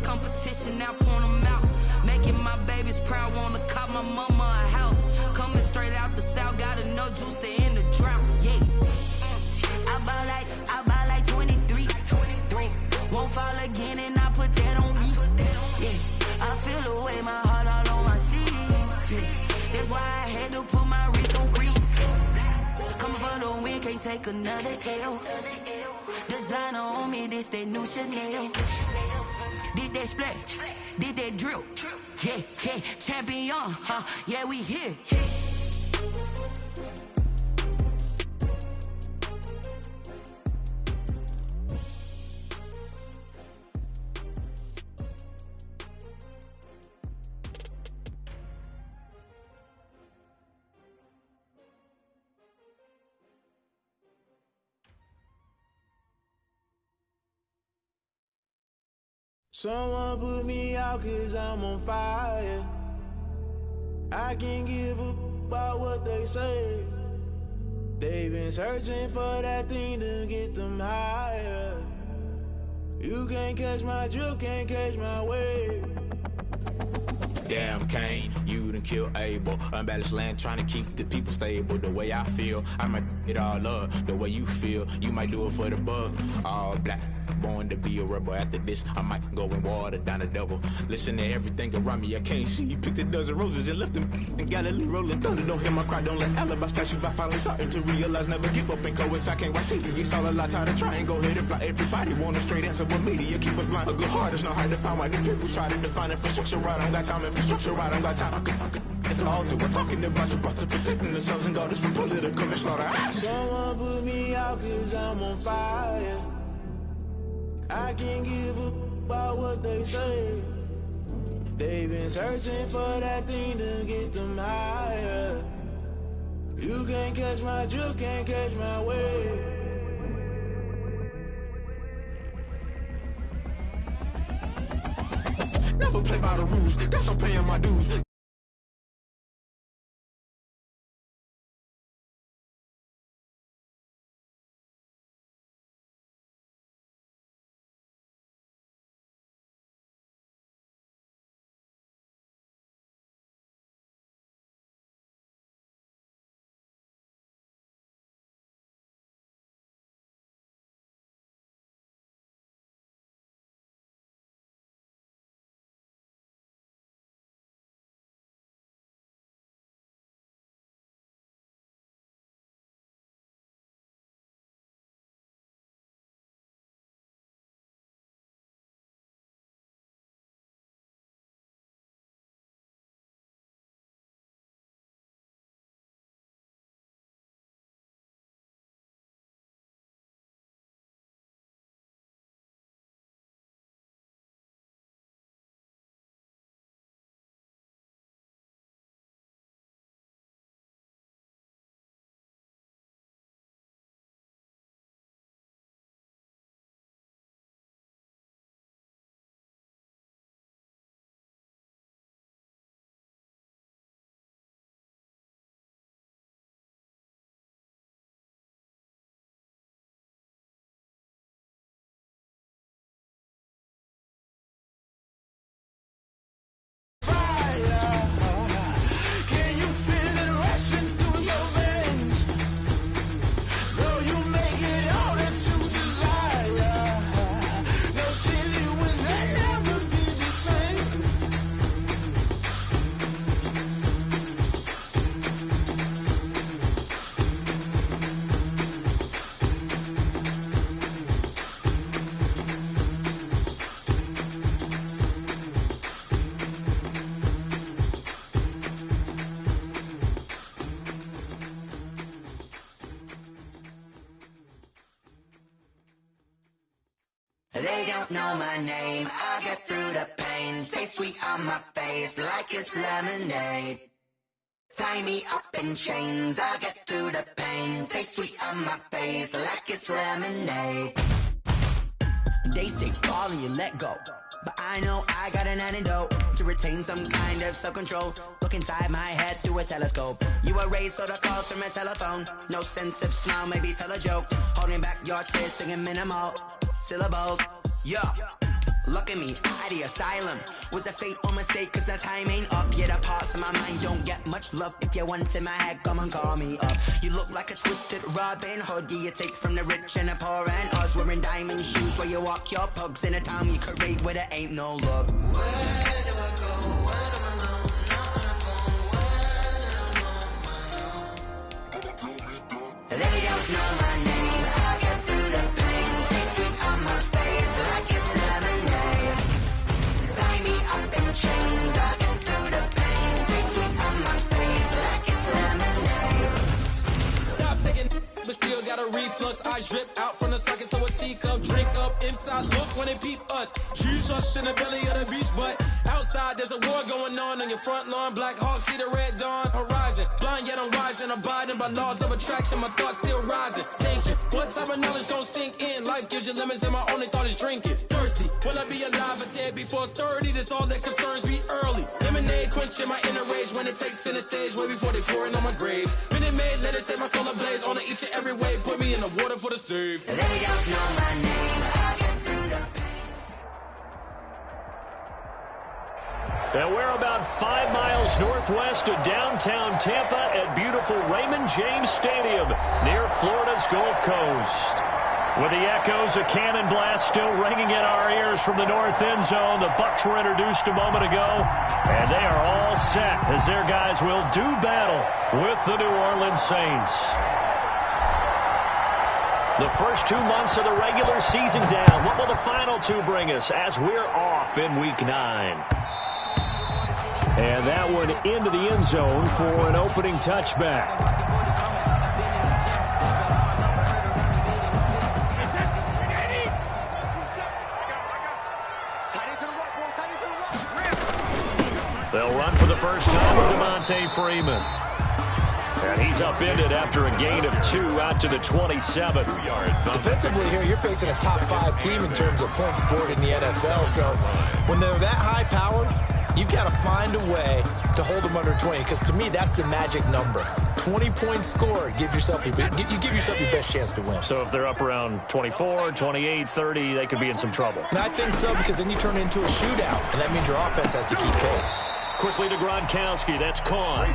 competition, now point them out. Making my babies proud, wanna cop my mama a house. Coming straight out the south, got enough juice to end the drought. Yeah. I buy like 23. Won't fall again and I put that on me. Yeah. I feel the way, my heart all on my sleeve. Yeah. That's why I had to put my wrist on freeze. Coming for the win, can't take another L. Designer on me, this that new Chanel. Did that splash, did that drill. Yeah, yeah, champion, huh? Yeah, we here. Someone put me out cause I'm on fire. I can't give a about what they say. They've been searching for that thing to get them higher. You can't catch my drift, can't catch my wave. Damn, Kane, you done killed Abel. Unbalanced land, trying to keep the people stable. The way I feel, I might it all up. The way you feel, you might do it for the bug. All black, born to be a rebel. After this, I might go and water down the devil. Listen to everything around me, I can't see. Picked a dozen roses and left them in Galilee rolling thunder. Don't hear my cry, don't let alibis pass you. I finally starting to realize, never give up and coincide. I can't watch TV, it's all a lot. Tired of trying, go ahead and fly. Everybody want a straight answer, but media keep us blind. A good heart is not hard to find. Why the people try to define infrastructure right? I don't got time, infrastructure right, I don't got time. I could it's all to we're talking about you, about to protecting the sons and daughters from political manslaughter. Someone put me out cause I'm on fire. I can't give a about what they say. They've been searching for that thing to get them higher. You can't catch my drift, can't catch my wave. Never play by the rules, guess I'm paying my dues. They don't know my name, I get through the pain. Taste sweet on my face like it's lemonade. Tie me up in chains, I get through the pain. Taste sweet on my face like it's lemonade. They say fall and you let go, but I know I got an antidote to retain some kind of self-control. Look inside my head through a telescope. You erase all the calls from a telephone. No sense of smile, maybe tell a joke. Holding back your tears, singing minimal syllables. Yeah, Look at me, out the asylum. Was a fate or mistake, cause the time ain't up. Yeah, the parts of my mind don't get much love. If you want in my head, come and call me up. You look like a twisted Robin Hood. Yeah, you take from the rich and the poor and us. Wearing diamond shoes where you walk your pugs in a town you create where there ain't no love. Where do I go? Where do I know? Not on the phone. Where do I know? They don't know my name. I get through the pain. Taste sweet on my face like it's lemonade. Tie me up in chains. I get through the pain. Taste sweet on my face like it's lemonade. Stop taking but still got a reflux. Eyes drip out from the socket to a teacup. Drink up inside, look when they peep us. Use us in the belly of the beast, but outside there's a war going on your front lawn. Black Hawk, see the red dawn horizon. Blind yet I'm rising, abiding by laws of attraction. My thoughts still rising, thinking what type of knowledge gon' sink in? Life gives you lemons and my only thought is drinking. Thirsty, will I be alive or dead before 30? That's all that concerns me early. Lemonade quenching my inner rage when it takes center stage way before they pouring on my grave. Minute Maid, let it set my soul ablaze on each and every way. Put me in the water for the save. They don't know my name. I get through the pain. And we're about 5 miles northwest of downtown Tampa at beautiful Raymond James Stadium near Florida's Gulf Coast. With the echoes of cannon blast still ringing in our ears from the north end zone, the Bucs were introduced a moment ago, and they are all set as their guys will do battle with the New Orleans Saints. The first 2 months of the regular season down. What will the final 2 bring us as we're off in Week 9? And that one into the end zone for an opening touchback. They'll run for the first time with Devontae Freeman. And he's upended after a gain of 2 out to the 27. Defensively here, you're facing a top 5 team in terms of points scored in the NFL. So when they're that high powered, you've got to find a way to hold them under 20, because to me, that's the magic number. 20 points scored gives yourself you give yourself your best chance to win. So if they're up around 24, 28, 30, they could be in some trouble. And I think so, because then you turn it into a shootout, and that means your offense has to keep pace. Quickly to Gronkowski. That's caught.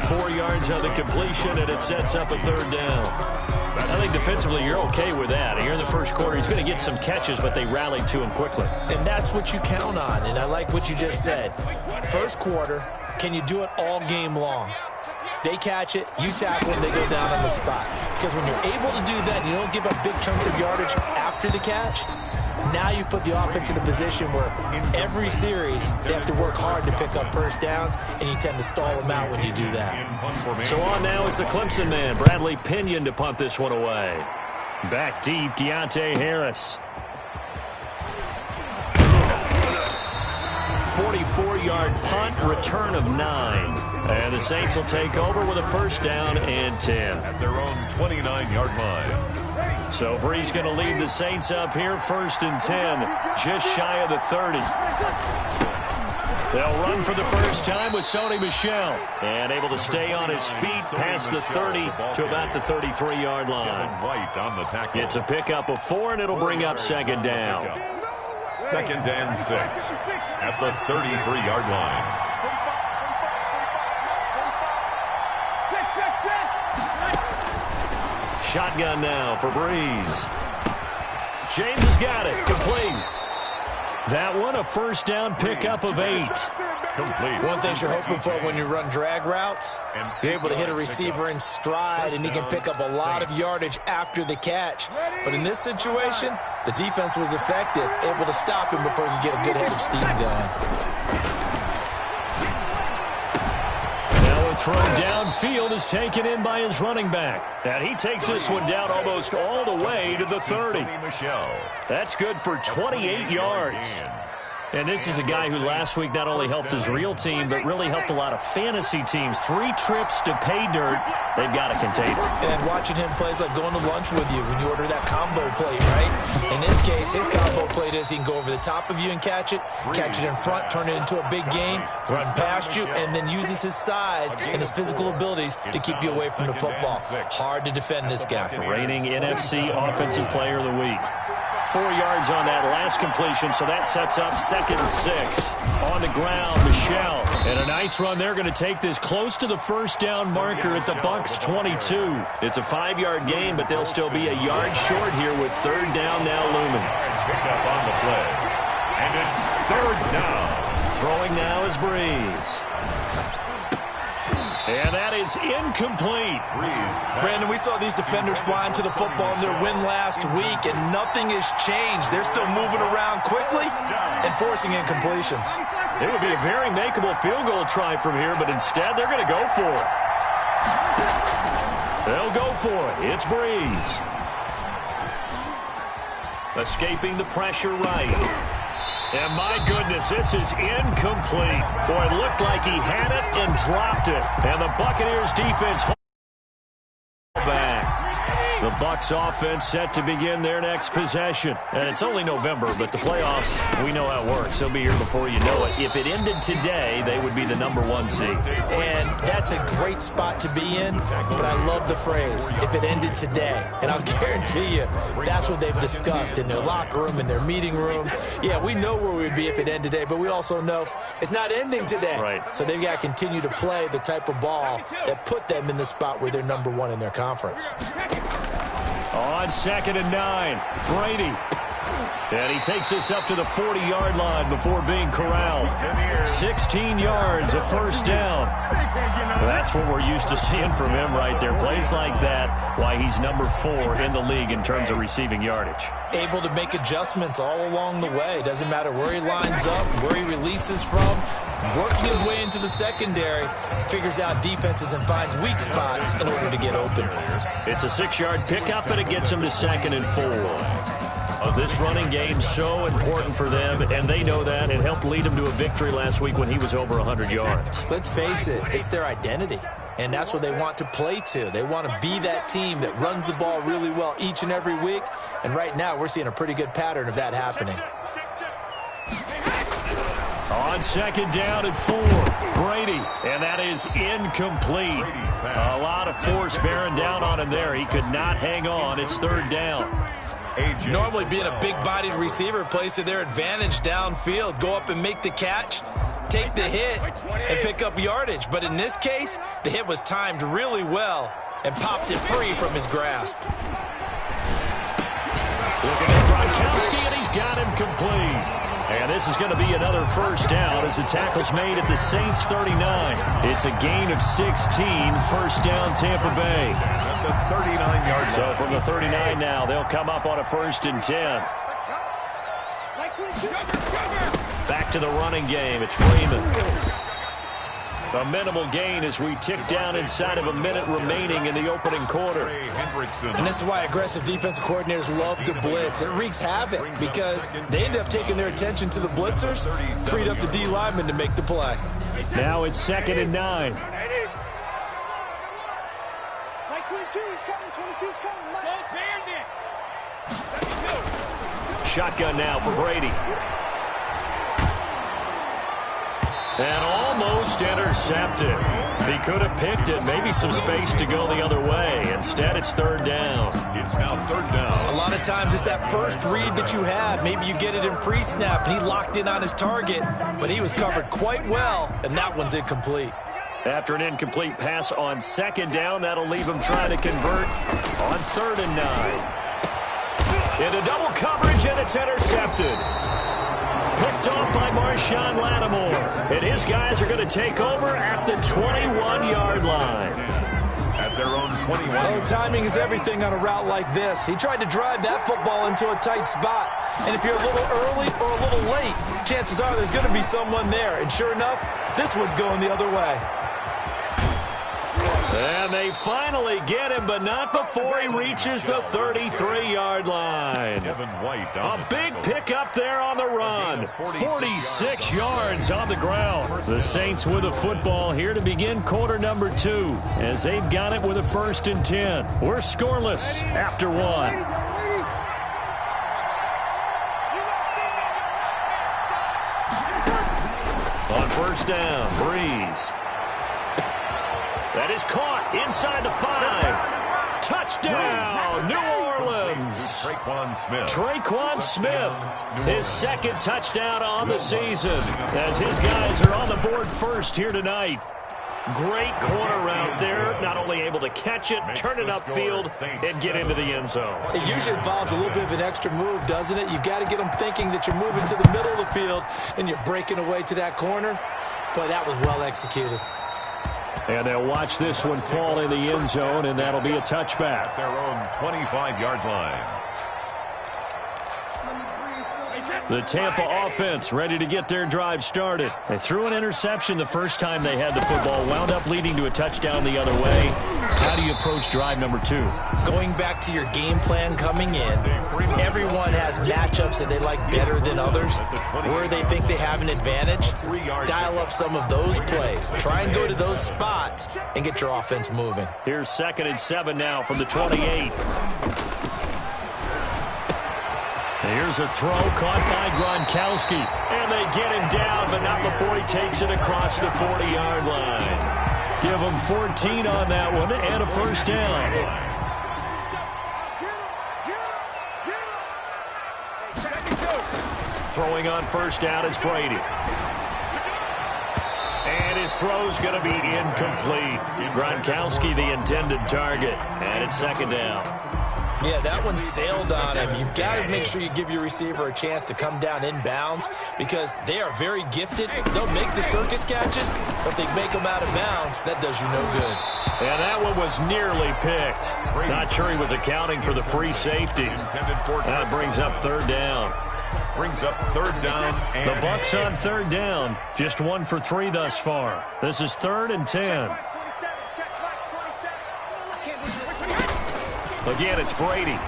4 yards on the completion, and it sets up a third down. I think defensively you're okay with that. Here in the first quarter, he's going to get some catches, but they rallied to him quickly. And that's what you count on, and I like what you just said. First quarter, can you do it all game long? They catch it, you tackle them, they go down on the spot. Because when you're able to do that, you don't give up big chunks of yardage after the catch. Now you put the offense in a position where every series they have to work hard to pick up first downs, and you tend to stall them out when you do that. So on now is the Clemson man, Bradley Pinion, to punt this one away. Back deep, Deontay Harris. 44-yard punt, return of 9. And the Saints will take over with a first down and 10. At their own 29-yard line. So Bree's going to lead the Saints up here, first and 10, just shy of the 30. They'll run for the first time with Sony Michel, and able to stay on his feet past the 30 to about the 33-yard line. It's a pickup of 4, and it'll bring up second down. 2nd and 6 at the 33-yard line. Shotgun now for Breeze. James has got it. Complete. That one, a first down pickup of 8. Complete. One thing you're hoping for when you run drag routes, you're able to hit a receiver in stride, and he can pick up a lot of yardage after the catch. But in this situation, the defense was effective, able to stop him before he could get a good head of steam going. Throw downfield is taken in by his running back. And he takes this one down almost all the way to the 30. That's good for 28 yards. And this is a guy who last week not only helped his real team, but really helped a lot of fantasy teams. 3 trips to pay dirt. They've got to contain him. And watching him play is like going to lunch with you when you order that combo plate, right? In this case, his combo plate is he can go over the top of you and catch it in front, turn it into a big gain, run past you, and then uses his size and his physical abilities to keep you away from the football. Hard to defend this guy. Reigning NFC Offensive Player of the Week. 4 yards on that last completion, so that sets up 2nd and 6. On the ground, Michelle. And a nice run. They're going to take this close to the first down marker at the Bucks 22. It's a 5-yard gain, but they'll still be a yard short here with 3rd down now looming. Pick up on the play. And it's 3rd down. Throwing now is Breeze. And that is incomplete. Brandon, we saw these defenders flying to the football in their win last week, and nothing has changed. They're still moving around quickly and forcing incompletions. It would be a very makeable field goal try from here, but instead they're going to go for it. They'll go for it. It's Breeze. Escaping the pressure right. And my goodness, this is incomplete. Boy, it looked like he had it and dropped it. And the Buccaneers defense back. The Bucs offense set to begin their next possession. And it's only November, but the playoffs, we know how it works. They'll be here before you know it. If it ended today, they would be the #1 seed. And that's a great spot to be in, but I love the phrase, if it ended today. And I'll guarantee you, that's what they've discussed in their locker room, in their meeting rooms. Yeah, we know where we'd be if it ended today, but we also know it's not ending today. Right. So they've got to continue to play the type of ball that put them in the spot where they're #1 in their conference. On 2nd and 9, Brady. And he takes this up to the 40-yard line before being corralled. 16 yards, a first down. That's what we're used to seeing from him right there. Plays like that, why he's #4 in the league in terms of receiving yardage. Able to make adjustments all along the way. Doesn't matter where he lines up, where he releases from. Working his way into the secondary, figures out defenses and finds weak spots in order to get open. It's a 6-yard pickup, and it gets him to 2nd and 4. This running game so important for them, and they know that. It helped lead them to a victory last week when he was over 100 yards. Let's face it, it's their identity, and that's what they want to play to. They want to be that team that runs the ball really well each and every week, and right now we're seeing a pretty good pattern of that happening. On 2nd down and 4, Brady, and that is incomplete. A lot of force bearing down on him there. He could not hang on. It's 3rd down. Normally being a big-bodied receiver plays to their advantage downfield. Go up and make the catch, take the hit, and pick up yardage. But in this case, the hit was timed really well and popped it free from his grasp. Looking at Gronkowski, and he's got him complete. And this is going to be another first down as the tackle's made at the Saints 39. It's a gain of 16, first down Tampa Bay. At the 39-yard line. So from the 39 now, they'll come up on a 1st and 10. Back to the running game. It's Freeman. A minimal gain as we tick down inside of a minute remaining in the opening quarter. And this is why aggressive defensive coordinators love to blitz. It wreaks havoc because they end up taking their attention to the blitzers, freed up the D lineman to make the play. Now it's 2nd and 9. Shotgun now for Brady. And almost intercepted. He could have picked it, maybe some space to go the other way. Instead, it's 3rd down. It's now 3rd down. A lot of times it's that first read that you have. Maybe you get it in pre-snap, and he locked in on his target, but he was covered quite well, and that one's incomplete. After an incomplete pass on 2nd down, that'll leave him trying to convert on 3rd and 9. Into double coverage, and it's intercepted. Picked off by Marshawn Lattimore. And his guys are going to take over at the 21-yard line. At their own 21. Oh, timing is everything on a route like this. He tried to drive that football into a tight spot. And if you're a little early or a little late, chances are there's going to be someone there. And sure enough, this one's going the other way. And they finally get him, but not before he reaches the 33-yard line. A big pickup there on the run. 46 yards on the ground. The Saints with a football here to begin quarter number 2, as they've got it with a 1st and 10. We're scoreless after 1. On 1st down, Breeze. That is caught inside the 5. Touchdown, New Orleans. Orleans. Traquan Smith, his second touchdown on the season, as his guys are on the board first here tonight. Great corner route there, not only able to catch it, turn it upfield, and get into the end zone. It usually involves a little bit of an extra move, doesn't it? You've got to get them thinking that you're moving to the middle of the field and you're breaking away to that corner. But that was well executed. And they'll watch this one fall in the end zone, and that'll be a touchback. At their own 25-yard line. The Tampa offense ready to get their drive started. They threw an interception the first time they had the football, wound up leading to a touchdown the other way. How do you approach drive number 2? Going back to your game plan coming in, everyone has matchups that they like better than others, where they think they have an advantage. Dial up some of those plays. Try and go to those spots and get your offense moving. Here's 2nd and 7 now from the 28. Here's a throw caught by Gronkowski, and they get him down, but not before he takes it across the 40-yard line. Give him 14 on that one and a first down. Throwing on first down is Brady. And his throw's going to be incomplete. Gronkowski the intended target, and it's 2nd down. Yeah, that one sailed on him. You've got to make sure you give your receiver a chance to come down inbounds because they are very gifted. They'll make the circus catches, but they make them out of bounds. That does you no good. And that one was nearly picked. Not sure he was accounting for the free safety. That brings up 3rd down. Brings up 3rd down. And the Bucs on 3rd down. Just 1 for 3 thus far. This is 3rd and 10. Again, it's Brady.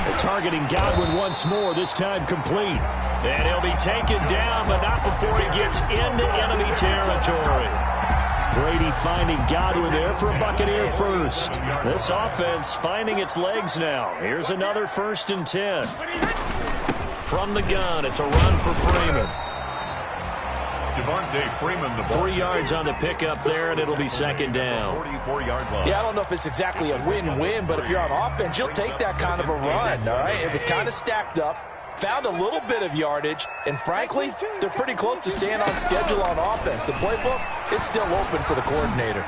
They're targeting Godwin once more, this time complete. And he'll be taken down, but not before he gets into enemy territory. Brady finding Godwin there for a Buccaneer first. This offense finding its legs now. Here's another 1st and 10. From the gun, it's a run for Freeman. Devontae Freeman, the 3 yards on the pickup there, and it'll be 2nd down. 44-yard line. Yeah, I don't know if it's exactly a win-win, but if you're on offense, you'll take that kind of a run, all right? It was kind of stacked up, found a little bit of yardage, and frankly, they're pretty close to staying on schedule on offense. The playbook is still open for the coordinator.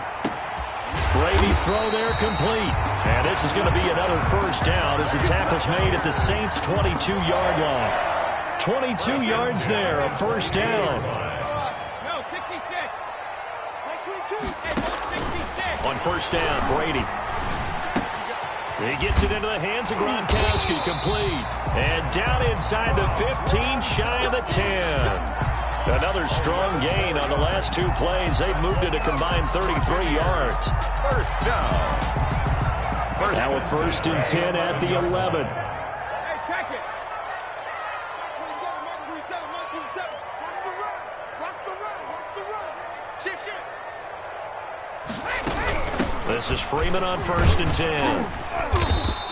Brady's throw there complete. And this is going to be another first down as the tackle's made at the Saints' 22-yard line. 22 yards there, a first down. On first down, Brady. He gets it into the hands of Gronkowski, complete. And down inside the 15, shy of the 10. Another strong gain on the last 2 plays. They've moved it a combined 33 yards. First down. Now a 1st and 10 at the 11. This is Freeman on 1st and 10.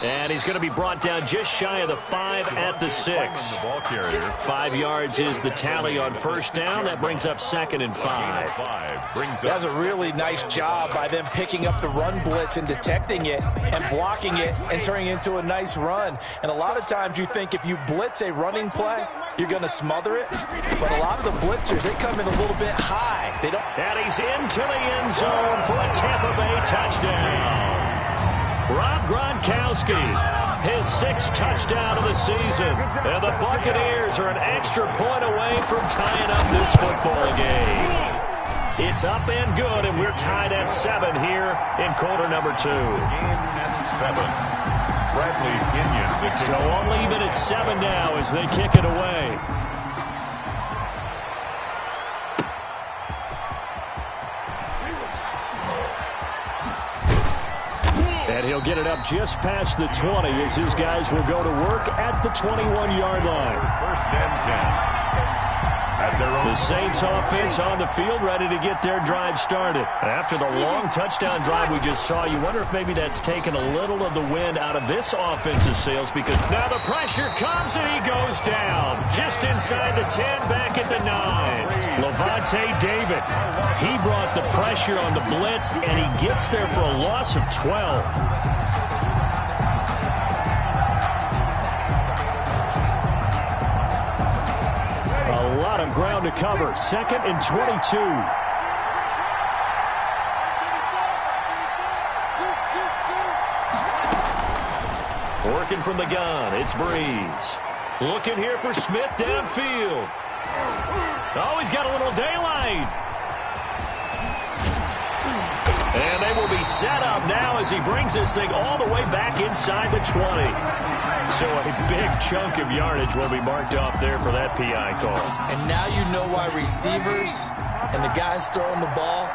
And he's going to be brought down just shy of the 5 at the 6. 5 yards is the tally on first down. That brings up 2nd and 5. That's a really nice job by them picking up the run blitz and detecting it and blocking it and turning it into a nice run. And a lot of times you think if you blitz a running play, you're going to smother it. But a lot of the blitzers, they come in a little bit high. They don't. And he's into the end zone for a Tampa Bay touchdown. Rob Gronkowski, his 6th touchdown of the season. And the Buccaneers are an extra point away from tying up this football game. It's up and good, and we're tied at 7 here in quarter number 2. At 7. Bradley Pinion. So only even at 7 now as they kick it away. And he'll get it up just past the 20 as his guys will go to work at the 21-yard line. 1st and 10. The Saints offense on the field ready to get their drive started. After the long touchdown drive we just saw, you wonder if maybe that's taken a little of the wind out of this offensive sails, because now the pressure comes and he goes down. Just inside the 10, back at the 9. Levante David, he brought the pressure on the blitz, and he gets there for a loss of 12. lot of ground to cover. 2nd and 22. Working from the gun, it's Breeze. Looking here for Smith downfield. Oh, he's got a little daylight. And they will be set up now as he brings this thing all the way back inside the 20. So a big chunk of yardage will be marked off there for that PI call. And now you know why receivers and the guys throwing the ball,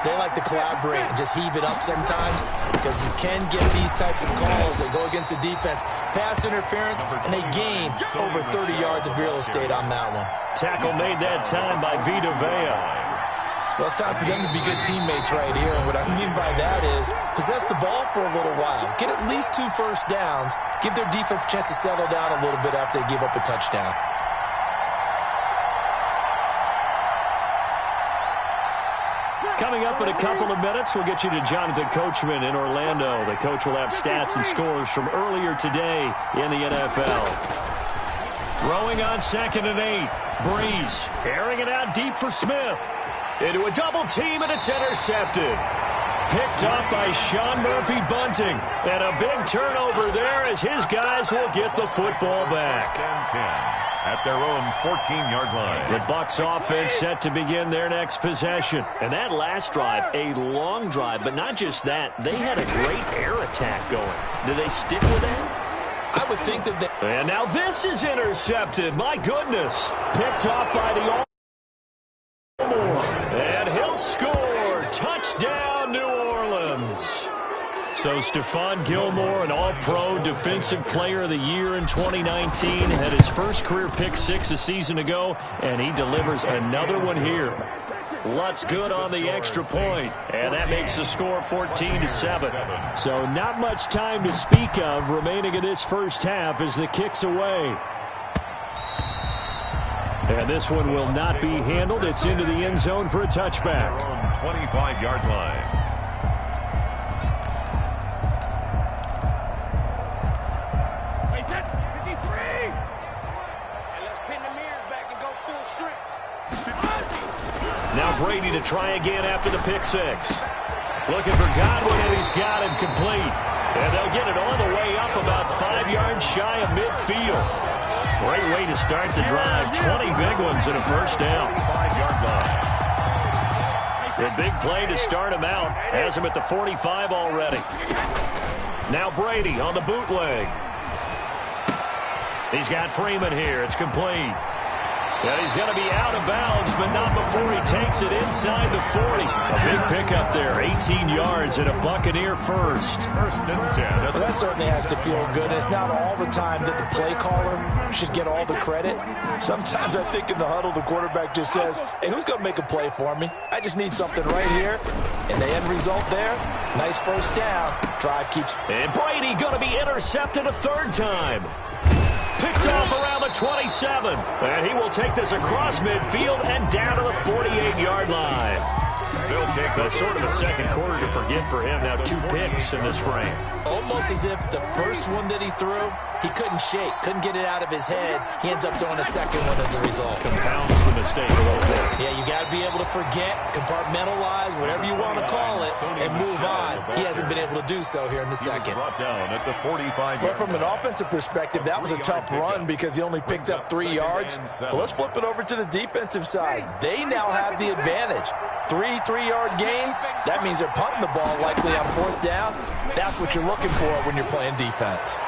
they like to collaborate and just heave it up sometimes, because you can get these types of calls that go against the defense. Pass interference, and they gain over 30 yards of real estate on that one. Tackle made that time by Vita Vea. Well, it's time for them to be good teammates right here. And what I mean by that is possess the ball for a little while. Get at least 2 first downs. Give their defense a chance to settle down a little bit after they give up a touchdown. Coming up in a couple of minutes, we'll get you to Jonathan Coachman in Orlando. The coach will have stats and scores from earlier today in the NFL. Throwing on 2nd and 8. Breeze airing it out deep for Smith. Into a double team, and it's intercepted. Picked up by Sean Murphy-Bunting. And a big turnover there as his guys will get the football back. 10 at their own 14-yard line. The Bucs offense set to begin their next possession. And that last drive, a long drive, but not just that. They had a great air attack going. Do they stick with that? I would think that they... And now this is intercepted. My goodness. Picked off by the... And he'll score. Touchdown, New Orleans. So Stephon Gilmore, an all-pro defensive player of the year in 2019, had his first career pick 6 a season ago, and he delivers another one here. Lutz good on the extra point, and that makes the score 14-7. So not much time to speak of remaining in this first half as the kick's away. And this one will not be handled. It's into the end zone for a touchback. 25-yard line. Hey, that's 53. And let's pin the mirrors back and go full strip. Now Brady to try again after the pick 6. Looking for Godwin, and he's got him complete. And they'll get it all the way up about 5 yards shy of midfield. Great way to start the drive. 20 big ones and a first down. 5-yard line. A big play to start him out. Has him at the 45 already. Now Brady on the bootleg. He's got Freeman here. It's complete. And he's going to be out of bounds, but not before he takes it inside the 40. A big pickup there, 18 yards and a Buccaneer first. 1st and 10. Well, that certainly has to feel good. It's not all the time that the play caller should get all the credit. Sometimes I think in the huddle, the quarterback just says, hey, who's going to make a play for me? I just need something right here. And the end result there, nice first down. Drive keeps... And Brady going to be intercepted a 3rd time. Picked off around the 27. And he will take this across midfield and down to the 48-yard line. That's sort of a second quarter to forget for him. Now 2 picks in this frame. Almost as if the first one that he threw, he couldn't shake, couldn't get it out of his head. He ends up throwing a second one as a result. Compounds the mistake a little bit. Yeah, you got to be able to forget, compartmentalize, whatever you want to call it, and move on. He hasn't been able to do so here in the second. Brought down at the 45. But from an offensive perspective, that was a tough run because he only picked up 3 yards. Well, let's flip it over to the defensive side. They now have the advantage. 3 3-yard gains, that means they're punting the ball likely on 4th down. That's what you're looking for when you're playing defense.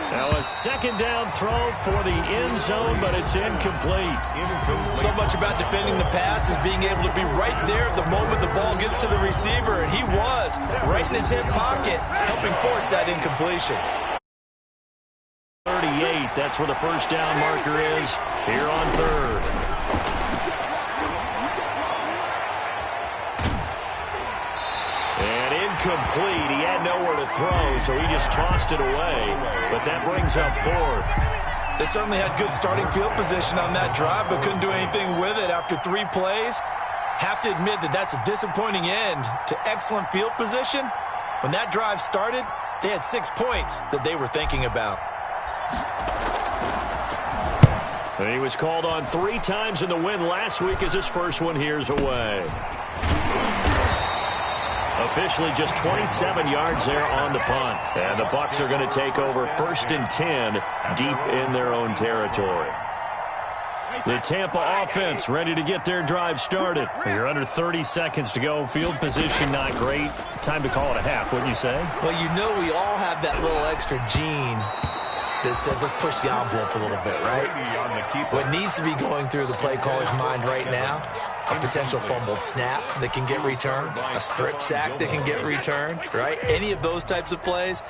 Now a 2nd down throw for the end zone, but it's incomplete. So much about defending the pass is being able to be right there at the moment the ball gets to the receiver, and he was right in his hip pocket, helping force that incompletion. 38, that's where the first down marker is here on 3rd. Complete. He had nowhere to throw, so he just tossed it away. But that brings up 4th. They certainly had good starting field position on that drive, but couldn't do anything with it after 3 plays. Have to admit that that's a disappointing end to excellent field position. When that drive started, they had 6 points that they were thinking about. He was called on 3 times in the win last week as his first one here's away. Officially just 27 yards there on the punt. And the Bucs are going to take over 1st and 10 deep in their own territory. The Tampa offense ready to get their drive started. You're under 30 seconds to go. Field position not great. Time to call it a half, wouldn't you say? Well, you know we all have that little extra gene that says let's push the envelope a little bit, right? What needs to be going through the play caller's mind right now, a potential fumbled snap that can get returned, a strip sack that can get returned, right? Any of those types of plays,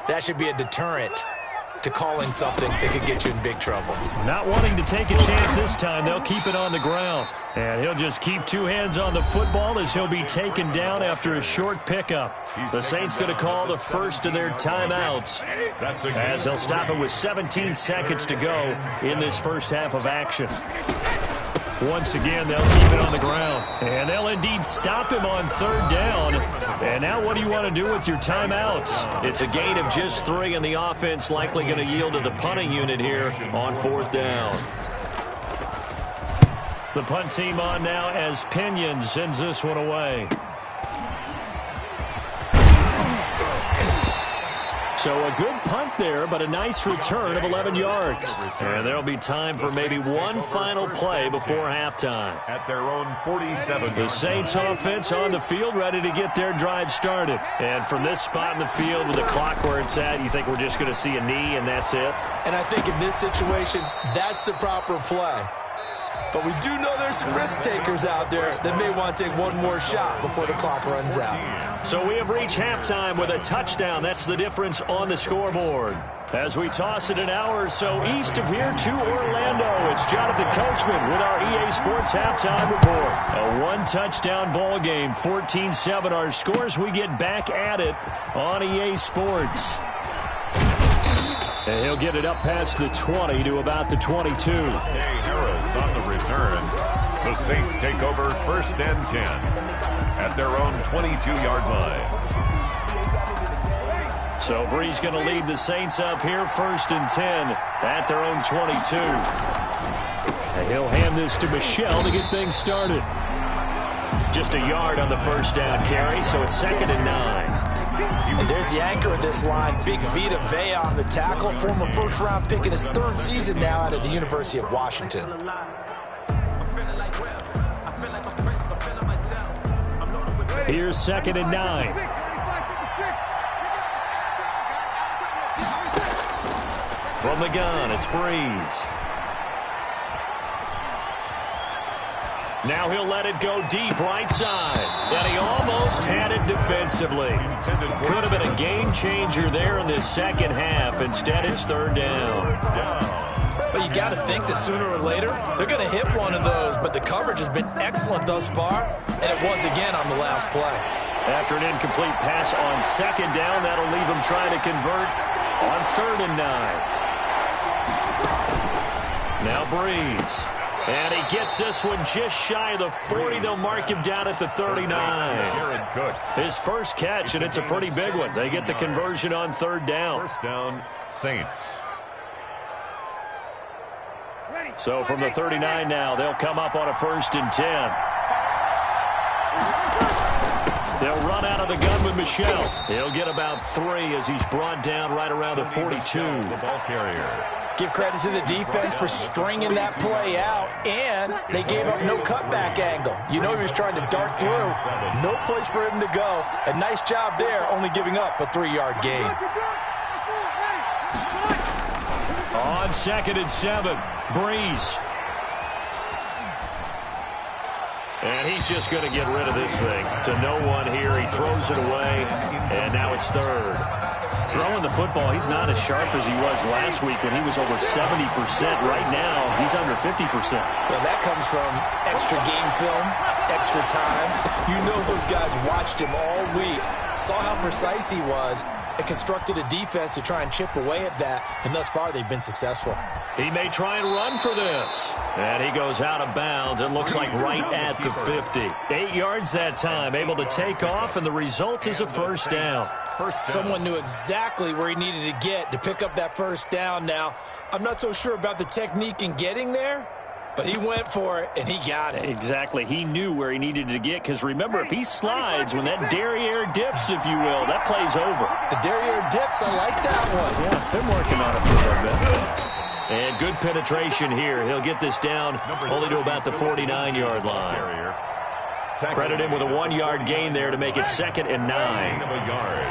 that should be a deterrent to calling something that could get you in big trouble. Not wanting to take a chance this time, they'll keep it on the ground. And he'll just keep 2 hands on the football as he'll be taken down after a short pickup. The Saints going to call the first of their timeouts as they'll stop it with 17 seconds to go in this first half of action. Once again, they'll keep it on the ground. And they'll indeed stop him on 3rd down. And now what do you want to do with your timeouts? It's a gain of just 3, and the offense likely going to yield to the punting unit here on 4th down. The punt team on now as Pinion sends this one away. So a good punt there, but a nice return of 11 yards. And there'll be time for maybe one final play before halftime. At their own 47. The Saints offense on the field ready to get their drive started. And from this spot in the field with the clock where it's at, you think we're just going to see a knee and that's it? And I think in this situation, that's the proper play. But we do know there's some risk takers out there that may want to take one more shot before the clock runs out. So we have reached halftime with a touchdown. That's the difference on the scoreboard. As we toss it an hour or so east of here to Orlando, it's Jonathan Coachman with our EA Sports Halftime Report. A 1-touchdown ball game, 14-7 our scores. We get back at it on EA Sports. And he'll get it up past the 20 to about the 22. Hey, Harris on the return. The Saints take over 1st and 10 at their own 22-yard line. So Bree's going to lead the Saints up here 1st and 10 at their own 22. And he'll hand this to Michelle to get things started. Just a yard on the 1st down carry, so it's 2nd and 9. And there's the anchor of this line, Big Vita Vea on the tackle, former 1st-round pick in his 3rd season now out of the University of Washington. Here's 2nd and 9. From the gun, it's Breeze. Now he'll let it go deep right side. And he almost had it defensively. Could have been a game changer there in this 2nd half. Instead, it's 3rd down. Well, you got to think that sooner or later, they're going to hit one of those. But the coverage has been excellent thus far. And it was again on the last play. After an incomplete pass on 2nd down, that'll leave him trying to convert on 3rd and 9. Now Breeze. And he gets this one just shy of the 40. They'll mark him down at the 39. His first catch, and it's a pretty big one. They get the conversion on 3rd down. 1st down, Saints. So from the 39 now, they'll come up on a 1st and 10. They'll run out of the gun with Michelle. He'll get about 3 as he's brought down right around the 42. The ball carrier. Give credit to the defense for stringing that play out, and they gave up no cutback angle. You know he was trying to dart through. No place for him to go. A nice job there, only giving up a 3-yard gain. On 2nd and 7, Breeze. And he's just going to get rid of this thing to no one here. He throws it away, and now it's 3rd. Throwing the football, he's not as sharp as he was last week when he was over 70%. Right now, he's under 50%. Well, that comes from extra game film, extra time. You know those guys watched him all week, saw how precise he was, and constructed a defense to try and chip away at that, and thus far they've been successful. He may try and run for this. And he goes out of bounds. It looks like right at the 50. 8 yards that time, able to take off, and the result is a 1st down. Someone knew exactly where he needed to get to pick up that first down. Now, I'm not so sure about the technique in getting there, but he went for it, and he got it. Exactly. He knew where he needed to get, because remember, if he slides, when that derriere dips, if you will, that play's over. The derriere dips, I like that one. Yeah, they're working on it for a little bit. And good penetration here. He'll get this down only to about the 49-yard line. Credit him with a 1-yard gain there to make it 2nd and 9. Of a yard.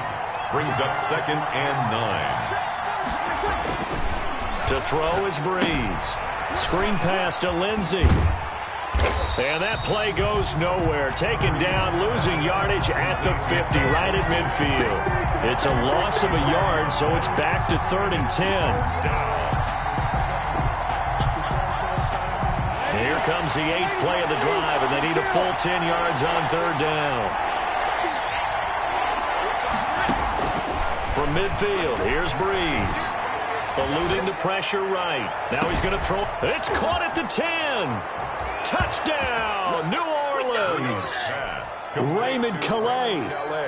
Brings up 2nd and 9. To throw is Breeze. Screen pass to Lindsey. And that play goes nowhere. Taken down, losing yardage at the 50, right at midfield. It's a loss of a yard, so it's back to 3rd and 10. Here comes the 8th play of the drive, and they need a full 10 yards on 3rd down. From midfield, here's Breeze. Eluding the pressure right. Now he's going to throw. It's caught at the 10. Touchdown, New Orleans. Raymond Calais.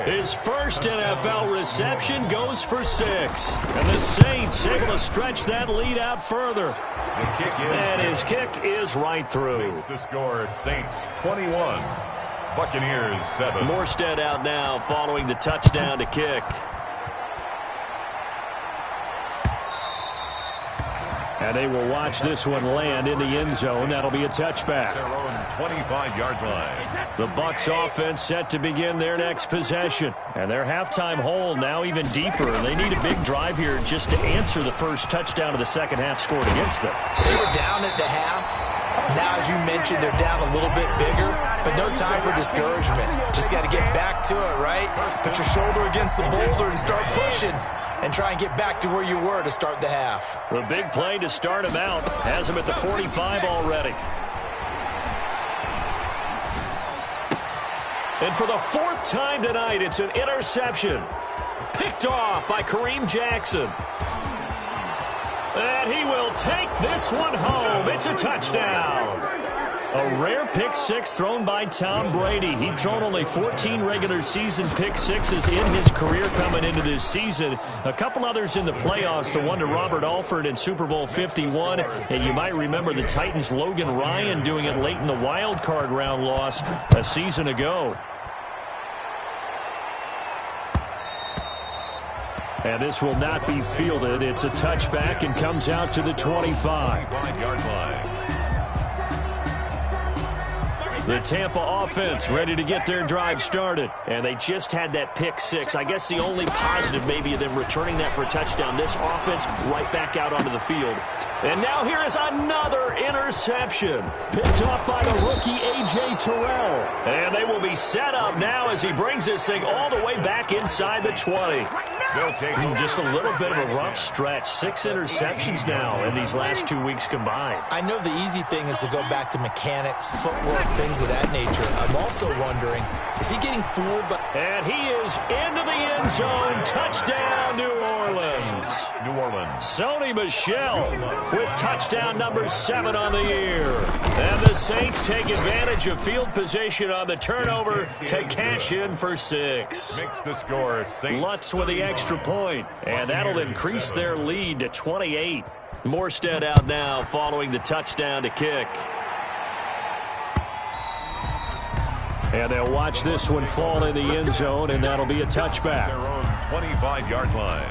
His first NFL reception goes for 6. And the Saints able to stretch that lead out further. And his kick is right through. Makes the score Saints 21, Buccaneers 7. Morstead out now following the touchdown to kick. And they will watch this one land in the end zone. That'll be a touchback. Their own 25-yard line. The Bucs offense set to begin their next possession. And their halftime hole now even deeper. And they need a big drive here just to answer the first touchdown of the second half scored against them. They were down at the half. Now, as you mentioned, they're down a little bit bigger, but no time for discouragement. Just got to get back to it, right? Put your shoulder against the boulder and start pushing. And try and get back to where you were to start the half. The big play to start him out has him at the 45 already. And for the 4th time tonight, it's an interception. Picked off by Kareem Jackson. And he will take this one home. It's a touchdown. A rare pick 6 thrown by Tom Brady. He'd thrown only 14 regular season pick 6s in his career coming into this season. A couple others in the playoffs, the one to Robert Alford in Super Bowl 51. And you might remember the Titans' Logan Ryan doing it late in the wild card round loss a season ago. And this will not be fielded. It's a touchback and comes out to the 25. 5-yard line. The Tampa offense ready to get their drive started. And they just had that pick 6. I guess the only positive maybe of them returning that for a touchdown. This offense right back out onto the field. And now here is another interception. Picked off by the rookie A.J. Terrell. And they will be set up now as he brings this thing all the way back inside the 20. Just a little bit of a rough stretch. 6 interceptions now in these last 2 weeks combined. I know the easy thing is to go back to mechanics, footwork, things of that nature. I'm also wondering, is he getting fooled? And he is into the end zone. Touchdown, New Orleans. New Orleans. Sony Michel with touchdown number 7 on the year. And the Saints take advantage of field position on the turnover to cash in for 6. Makes the score Saints. Lutz with the extra point, and that'll increase their lead to 28. Morstead out now following the touchdown to kick. And they'll watch this one fall in the end zone, and that'll be a touchback. Their own 25-yard line.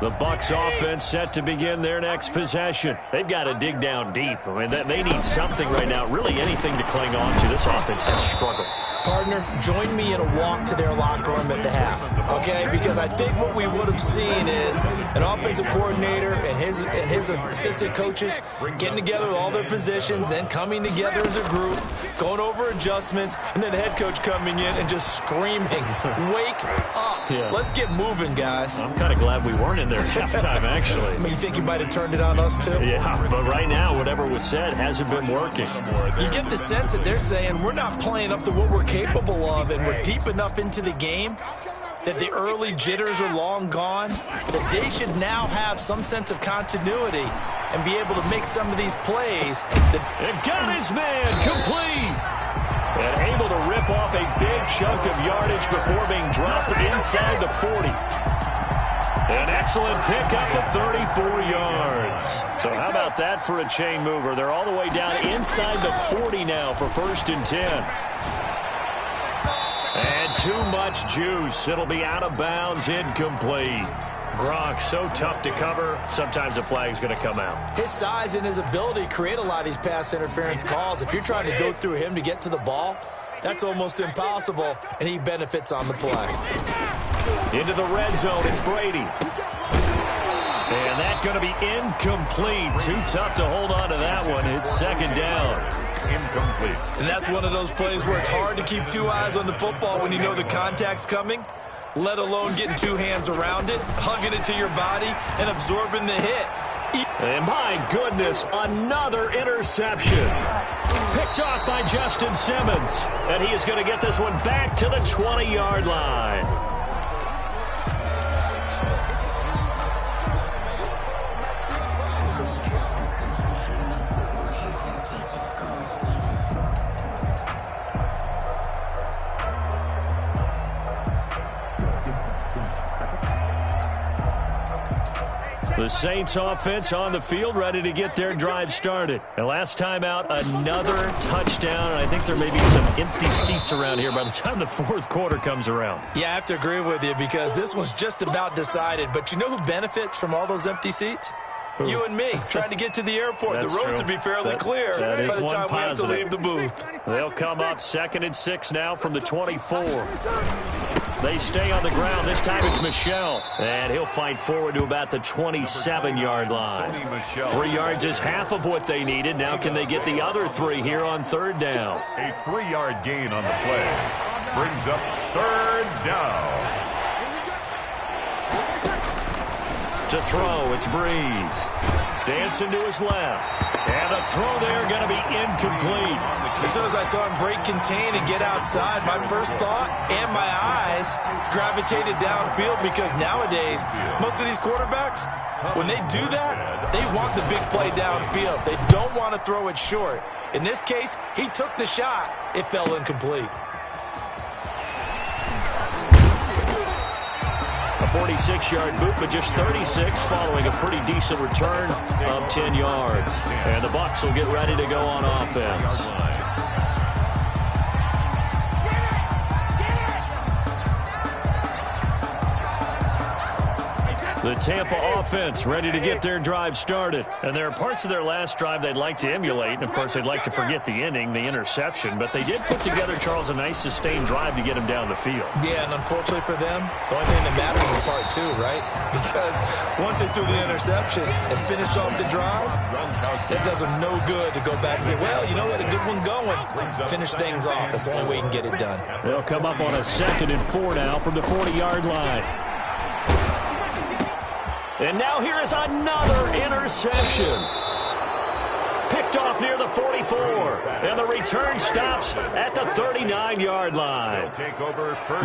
The Bucs offense set to begin their next possession. They've got to dig down deep. I mean, they need something right now, really anything to cling on to. This offense has struggled. Partner, join me in a walk to their locker room at the half, okay? Because I think what we would have seen is an offensive coordinator and his assistant coaches getting together with all their positions, then coming together as a group, going over adjustments, and then the head coach coming in and just screaming, "Wake up! Yeah. Let's get moving, guys." I'm kind of glad we weren't in there at halftime, actually. I mean, you think you might have turned it on us, too? Yeah, but right now, whatever was said hasn't been working. You get the sense that they're saying we're not playing up to what we're capable of, and we're deep enough into the game that the early jitters are long gone, that they should now have some sense of continuity and be able to make some of these plays. And got his man complete. And able to rip off a big chunk of yardage before being dropped inside the 40. An excellent pickup of 34 yards. So how about that for a chain mover? They're all the way down inside the 40 now for 1st and 10. And too much juice. It'll be out of bounds, incomplete. Gronk, so tough to cover. Sometimes the flag's going to come out. His size and his ability create a lot of these pass interference calls. If you're trying to go through him to get to the ball, that's almost impossible, and he benefits on the play. Into the red zone, it's Brady. And that's going to be incomplete. Too tough to hold on to that one. It's 2nd down. Incomplete. And that's one of those plays where it's hard to keep 2 eyes on the football when you know the contact's coming, let alone getting 2 hands around it, hugging it to your body, and absorbing the hit. And my goodness, another interception. Picked off by Justin Simmons. And he is going to get this one back to the 20-yard line. The Saints offense on the field, ready to get their drive started. And last time out, another touchdown. And I think there may be some empty seats around here by the time the 4th quarter comes around. Yeah, I have to agree with you because this one's just about decided. But you know who benefits from all those empty seats? Who? You and me, trying to get to the airport. The roads will be fairly clear by the time we have to leave the booth. They'll come up 2nd and 6 now from the 24. They stay on the ground. This time it's Michel. And he'll fight forward to about the 27-yard line. 3 yards is half of what they needed. Now can they get the other 3 here on 3rd down? A 3-yard gain on the play brings up 3rd down. To throw, it's Breeze. Dancing to his left. And the throw there going to be incomplete. As soon as I saw him break contain and get outside, my first thought and my eyes gravitated downfield because nowadays, most of these quarterbacks, when they do that, they want the big play downfield. They don't want to throw it short. In this case, he took the shot. It fell incomplete. A 46-yard boot, but just 36 following a pretty decent return of 10 yards. And the Bucs will get ready to go on offense. The Tampa offense ready to get their drive started. And there are parts of their last drive they'd like to emulate. And, of course, they'd like to forget the inning, the interception. But they did put together, Charles, a nice sustained drive to get him down the field. Yeah, and unfortunately for them, the only thing that matters is part 2, right? Because once they threw the interception and finished off the drive, it does them no good to go back and say, well, you know, we had a good one going. Finish things off. That's the only way you can get it done. They'll come up on a 2nd and 4 now from the 40-yard line. And now here is another interception. Picked off near the 44. And the return stops at the 39-yard line.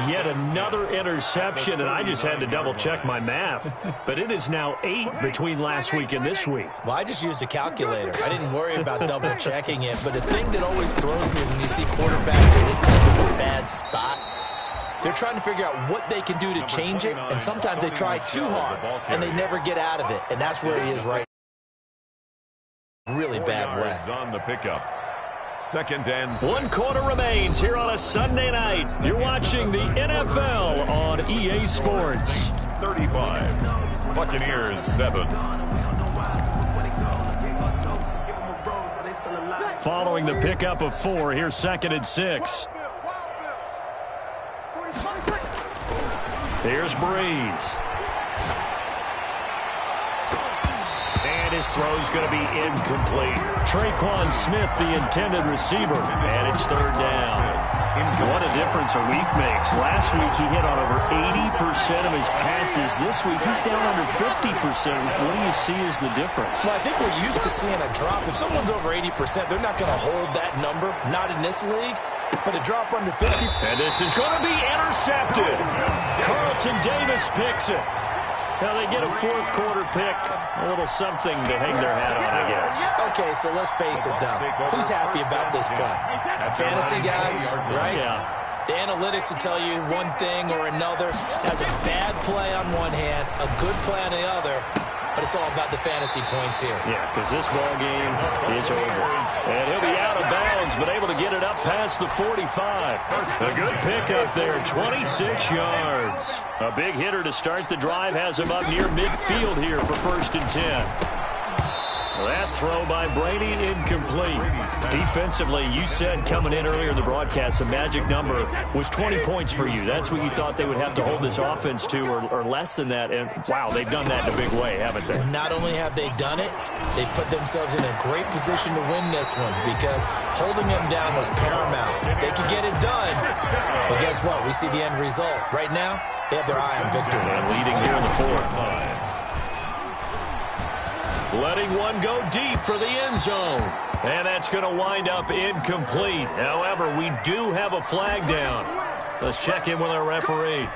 Yet another interception, and I just had to double-check my math. But it is now 8 between last week and this week. Well, I just used a calculator. I didn't worry about double-checking it. But the thing that always throws me when you see quarterbacks in this type of a bad spot, they're trying to figure out what they can do to change it, and sometimes they try too hard, and they never get out of it, and that's where he is right now. Really bad way. On the pickup. 2nd and 6. 1 quarter remains here on a Sunday night. You're watching the NFL on EA Sports. 35. Buccaneers 7. Following the pickup of 4, here's 2nd and 6. Here's Breeze. And his throw's going to be incomplete. Traquan Smith, the intended receiver. And it's 3rd down. What a difference a week makes. Last week he hit on over 80% of his passes. This week he's down under 50%. What do you see as the difference? Well, I think we're used to seeing a drop. If someone's over 80%, they're not going to hold that number. Not in this league. But a drop under 50. And this is going to be intercepted. Carlton Davis picks it. Well, they get a fourth quarter pick, a little something to hang their hat on, I guess. Okay, so let's face it, though. Who's happy about this play? Fantasy guys, right? Yeah. The analytics will tell you one thing or another. That's a bad play on one hand, a good play on the other. But it's all about the fantasy points here. Yeah, because this ball game is over. And he'll be out of bounds, but able to get it up past the 45. A good pickup there, 26 yards. A big hitter to start the drive has him up near midfield here for 1st and 10. That throw by Brady incomplete. Defensively, you said coming in earlier in the broadcast, the magic number was 20 points for you. That's what you thought they would have to hold this offense to, or less than that. And, wow, they've done that in a big way, haven't they? Not only have they done it, they put themselves in a great position to win this one because holding them down was paramount. If they could get it done, well, guess what? We see the end result. Right now, they have their eye on victory. And leading here in the 4th. Letting one go deep for the end zone. And that's going to wind up incomplete. However, we do have a flag down. Let's check in with our referee.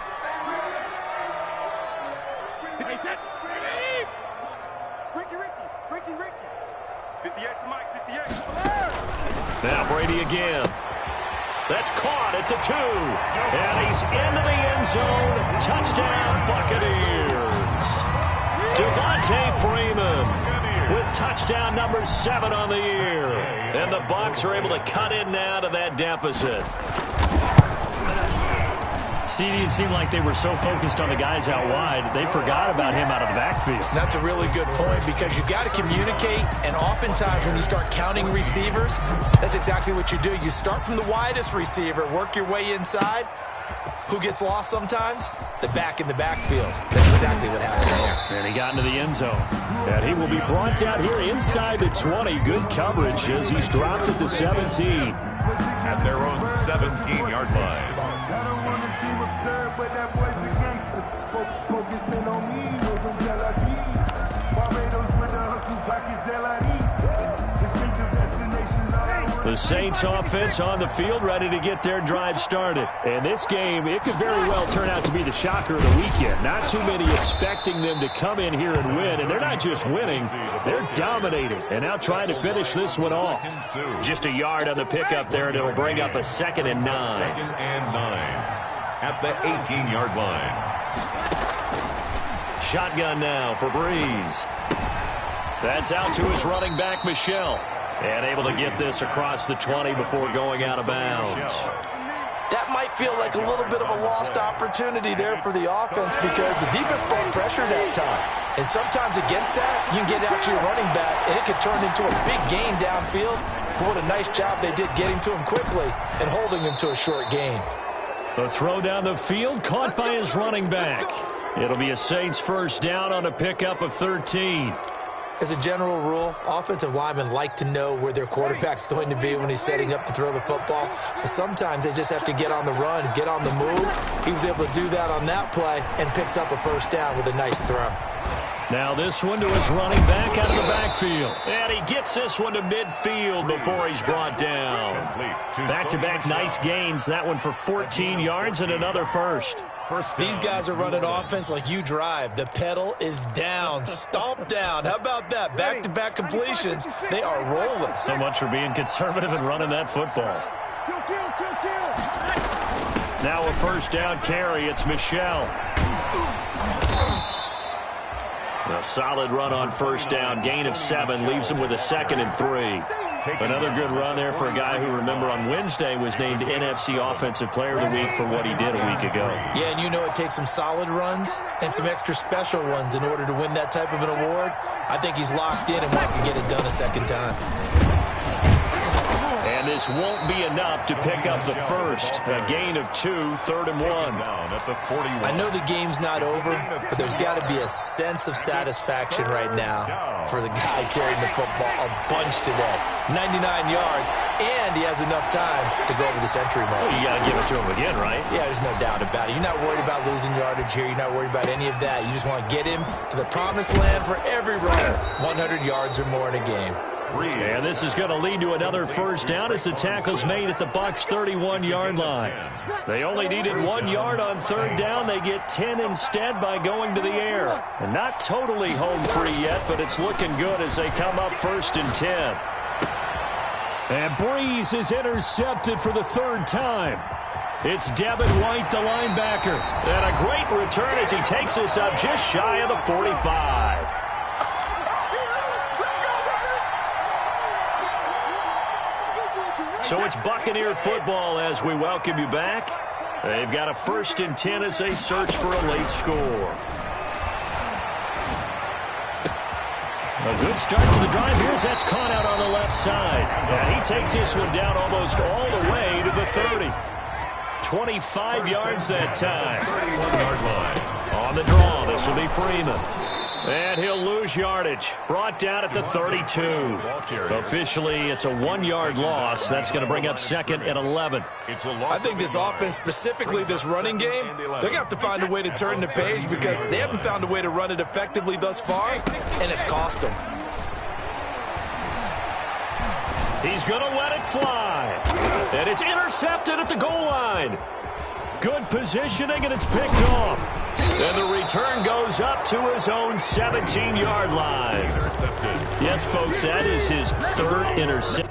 Now Brady again. That's caught at the 2. And he's into the end zone. Touchdown, Buccaneers. Devontae Freeman with touchdown number 7 on the year. And the Bucs are able to cut in now to that deficit. See, it seemed like they were so focused on the guys out wide, they forgot about him out of the backfield. That's a really good point because you got to communicate, and oftentimes when you start counting receivers, that's exactly what you do. You start from the widest receiver, work your way inside. Who gets lost sometimes? The back in the backfield. That's exactly what happened there. And he got into the end zone. And he will be brought down here inside the 20. Good coverage as he's dropped at the 17. At their own 17-yard line. I don't want to seem absurd, but that boy's a gangster. Focusing on me, Barbados with the hustle pockets, distinctive destinations, all I want. The Saints offense on the field ready to get their drive started. And this game, it could very well turn out to be the shocker of the weekend. Not too many expecting them to come in here and win. And they're not just winning, they're dominating. And now trying to finish this one off. Just a yard on the pickup there, and it'll bring up a 2nd and 9. 2nd and 9 at the 18-yard line. Shotgun now for Breeze. That's out to his running back, Michelle. And able to get this across the 20 before going out of bounds. That might feel like a little bit of a lost opportunity there for the offense because the defense brought pressure that time. And sometimes against that, you can get out to your running back, and it could turn into a big gain downfield. But what a nice job they did getting to him quickly and holding him to a short gain. The throw down the field, caught by his running back. It'll be a Saints 1st down on a pickup of 13. As a general rule, offensive linemen like to know where their quarterback's going to be when he's setting up to throw the football. But sometimes they just have to get on the run, get on the move. He was able to do that on that play and picks up a 1st down with a nice throw. Now this one to his running back out of the backfield. And he gets this one to midfield before he's brought down. Back-to-back nice gains. That one for 14 yards and another 1st. These guys are running offense like you drive. The pedal is down, stomped down. How about that? Back-to-back completions. They are rolling. So much for being conservative and running that football. Now a 1st down carry. It's Michelle. A solid run on 1st down. Gain of 7 leaves him with a 2nd and 3. Another good run there for a guy who, remember, on Wednesday was named NFC Offensive Player of the Week for what he did a week ago. Yeah, and you know it takes some solid runs and some extra special ones in order to win that type of an award. I think he's locked in and wants to get it done a 2nd time. And this won't be enough to pick up the 1st. A gain of 2, 3rd and 1. I know the game's not over, but there's got to be a sense of satisfaction right now for the guy carrying the football a bunch today. 99 yards, and he has enough time to go over the century mark. Well, you got to give it to him again, right? Yeah, there's no doubt about it. You're not worried about losing yardage here. You're not worried about any of that. You just want to get him to the promised land for every runner. 100 yards or more in a game. And this is going to lead to another first down as the tackle's made at the Bucs 31-yard line. They only needed 1 yard on third down. They get 10 instead by going to the air. And not totally home free yet, but it's looking good as they come up first and 10. And Breeze is intercepted for the third time. It's Devin White, the linebacker. And a great return as he takes us up just shy of the 45. So it's Buccaneer football as we welcome you back. They've got a first and 10 as they search for a late score. A good start to the drive. Here's that's caught out on the left side. And he takes this one down almost all the way to the 30. 25 yards that time. 31-yard line. On the draw, this will be Freeman. And he'll lose yardage. Brought down at the 32. Officially, it's a 1-yard loss. That's going to bring up second and 11. I think this offense, specifically this running game, they're going to have to find a way to turn the page because they haven't found a way to run it effectively thus far, and it's cost them. He's going to let it fly. And it's intercepted at the goal line. Good positioning, and it's picked off. And the return goes up to his own 17-yard line. Intercepted. Yes, folks, that is his third interception.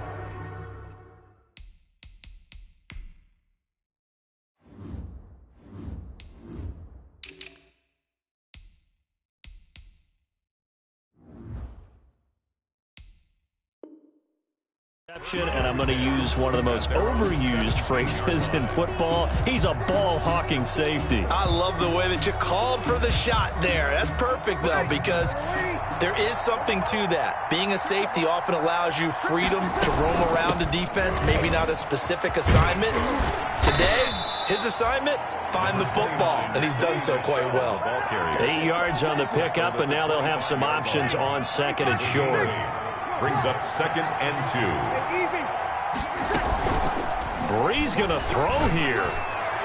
And I'm going to use one of the most overused phrases in football. He's a ball-hawking safety. I love the way that you called for the shot there. That's perfect, though, because there is something to that. Being a safety often allows you freedom to roam around the defense, maybe not a specific assignment. Today, his assignment, find the football, and he's done so quite well. 8 yards on the pickup, and now they'll have some options on second and short. Brings up second and 2. Breeze going to throw here.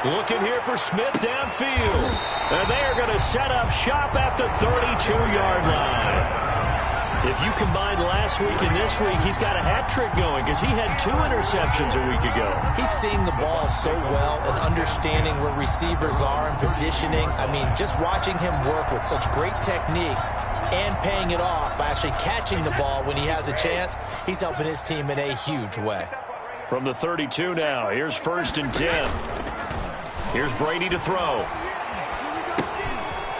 Looking here for Smith downfield. And they are going to set up shop at the 32-yard line. If you combine last week and this week, he's got a hat trick going because he had 2 interceptions a week ago. He's seeing the ball so well and understanding where receivers are and positioning. I mean, just watching him work with such great technique and paying it off by actually catching the ball when he has a chance, he's helping his team in a huge way. From the 32 now, here's first and 10. Here's Brady to throw.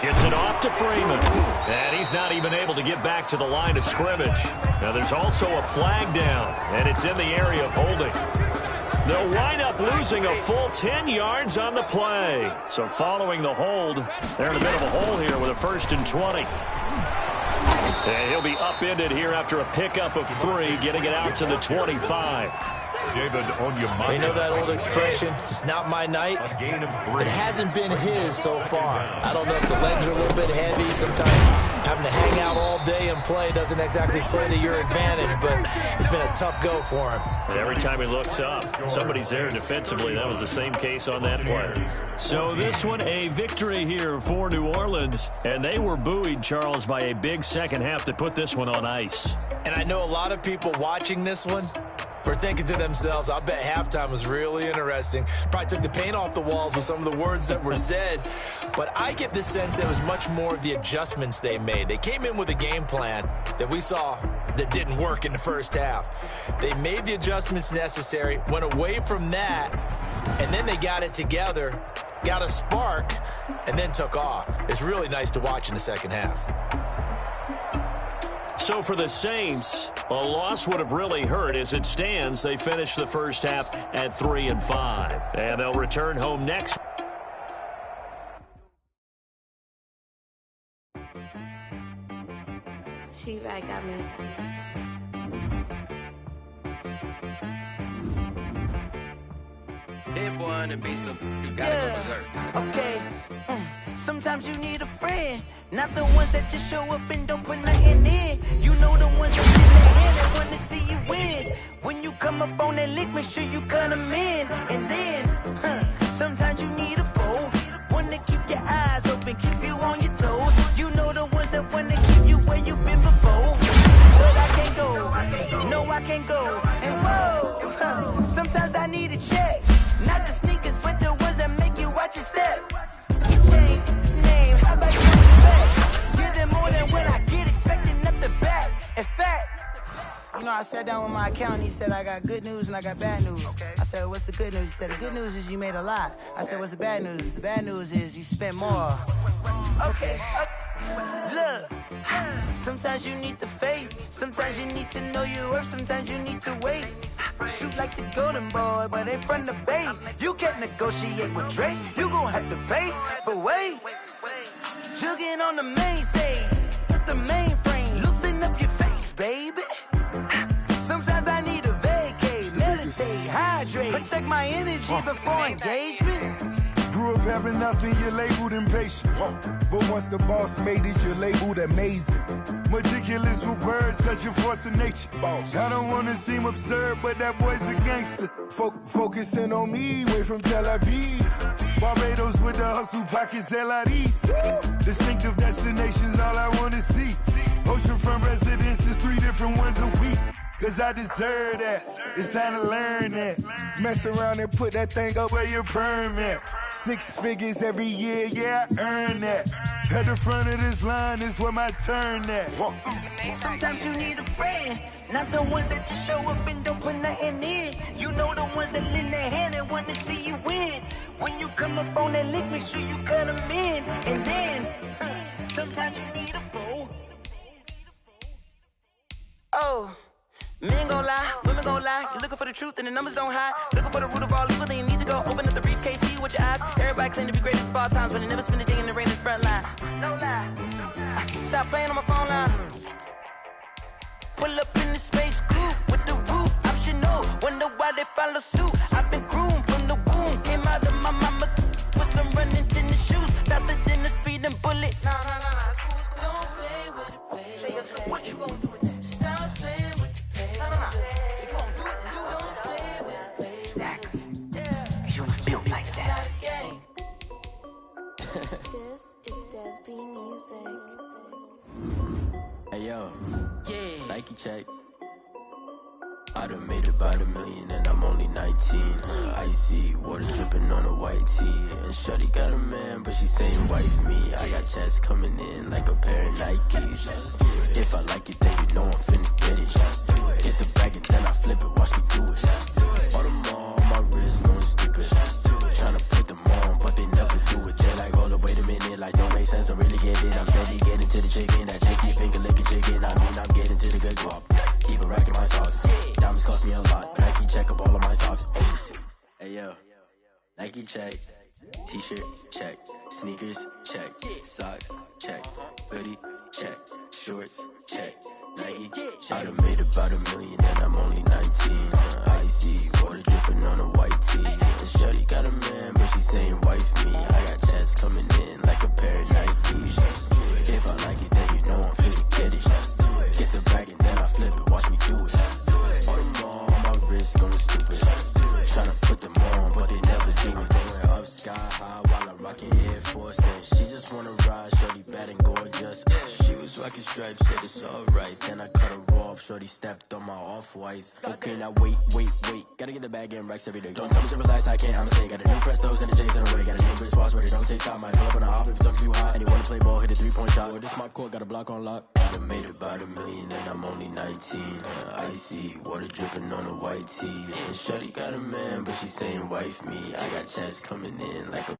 Gets it off to Freeman. And he's not even able to get back to the line of scrimmage. Now there's also a flag down, and it's in the area of holding. They'll wind up losing a full 10 yards on the play. So following the hold, they're in a bit of a hole here with a first and 20. And he'll be upended here after a pickup of 3, getting it out to the 25. David Onyemata. You know that old expression, it's not my night? A gain of 3. It hasn't been his so far. I don't know if the legs are a little bit heavy. Sometimes having to hang out all day and play doesn't exactly play to your advantage, but it's been a tough go for him. And every time he looks up, somebody's there defensively. That was the same case on that play. So this one, a victory here for New Orleans. And they were buoyed, Charles, by a big second half to put this one on ice. And I know a lot of people watching this one were thinking to themselves, I bet halftime was really interesting. Probably took the paint off the walls with some of the words that were said. But I get the sense it was much more of the adjustments they made. They came in with a game plan that we saw that didn't work in the first half. They made the adjustments necessary, went away from that, and then they got it together, got a spark, and then took off. It's really nice to watch in the second half. So for the Saints, a loss would have really hurt. As it stands, they finish the first half at 3-5. And they'll return home next. She right got me. Hit boy on the beat, so you gotta go berserk. Okay. Sometimes you need a friend, not the ones that just show up and don't put nothing in. You know the ones that sit there and want to see you win. When you come up on that lick, make sure you cut them in. And then, sometimes you need a foe, one to keep your eyes open, keep you on your toes. You know the ones that want to keep you where you've been before. But I can't go, no your check. Not the sneakers, but the ones that make you watch your step. Your chain, name, how about you respect? Give them more than what I get, expecting up the back. In fact, you know, I sat down with my accountant. He said, I got good news and I got bad news. I said, what's the good news? He said, the good news is you made a lot. I said, what's the bad news? The bad news is you spent more. Okay. Look, sometimes you need the faith. Sometimes you need to know your worth. Sometimes you need to wait. Shoot like the golden boy, but ain't from the bay. You can't negotiate with Drake. You gon' have to pay. But wait, jugging on the main stage. Put the mainframe, loosen up your face, baby. Sometimes I need a vacate, meditate, hydrate, protect my energy before engagement. Grew up having nothing, you're labeled impatient. But once the boss made it, you're labeled amazing. Meticulous with words, such a force of nature. I don't wanna seem absurd, but that boy's a gangster. Focusing on me, way from Tel Aviv. Barbados with the hustle pockets, LIDs. Distinctive destinations, all I wanna see. Oceanfront residences, 3 different ones a week. Cause I deserve that, it's time to learn that. Mess around and put that thing up where your perm at. 6 figures every year, yeah, I earn that. At the front of this line is where my turn at. Sometimes you need a friend, not the ones that just show up and don't put nothing in. You know the ones that lend their hand and wanna see you win. When you come up on that lick, make sure you cut them in. And then, sometimes you need a fool. Oh. Men gon' lie, women gon' lie. You're looking for the truth and the numbers don't hide. Looking for the root of all evil, then you need to go open up the briefcase, see with your eyes. Everybody claim to be greatest of all times, but they never spend a day in the rain in the front line. No lie. Stop playing on my phone line. Pull up in the space coupe with the roof optional. Wonder why they follow suit. I've been groomed from the womb. Came out of my mama with some running tennis shoes. Faster than the speeding bullet. Nah, it's cool, it's cool. Don't play with it, baby. Say what you gon' do with that? Stop playing with it. If you gon' do it, you don't play with it, baby. Exactly. Yeah. You built like that. This is Desby Music. Hey yo, Nike check. I done made about $1 million and I'm only 19. Icy water dripping on a white tee. And shorty got a man, but she saying wife me. I got checks coming in like a pair of Nikes. If I like it, then you know I'm finna get it. Hit the bag and then I flip it, watch me do it. All them on my wrist, going stupid. Tryna put them on, but they never do it. They're like, hold up, wait a minute, like don't make sense, don't really get it. I'm steady getting to the chicken, that chicky finger licking chicken. I mean, I'm getting to the good guap. Keep it racking my sauce. Diamonds cost me a lot. Nike check up all of my socks. Hey yo, Nike check. T-shirt check. Sneakers check. Socks check. Hoodie check. Shorts check. Nike. I done made about $1 million and I'm only 19. Icy water dripping on a white tee. And shorty got a man, but she saying wife me. I got checks coming in like a pair of Nikes. If I like it, then you know I'm finna get it. Get the bag and then I flip it, watch me do it. All them on my wrist going stupid. Tryna put them on, but they never do it. Going up sky high while I'm rocking Air Force. And she just wanna ride, shorty bad and gorgeous. She was rocking stripes, said it's alright. Then I cut her off, shorty stepped on my off-whites. Okay, now wait. Gotta get the bag and racks every day. Don't tell me to relax, I can't, I'ma say. Got a new Prestos and the J's in the way. Got a new wristwatch where they don't take time. I pull up on the hop if it's talking too hot. And you wanna play ball, hit a 3-point shot. Boy, this my court, got a block on lock. I done made about $1 million and I'm only 19. Icy water dripping on a white tee. And shorty got a man, but she saying wife me. I got checks coming in like a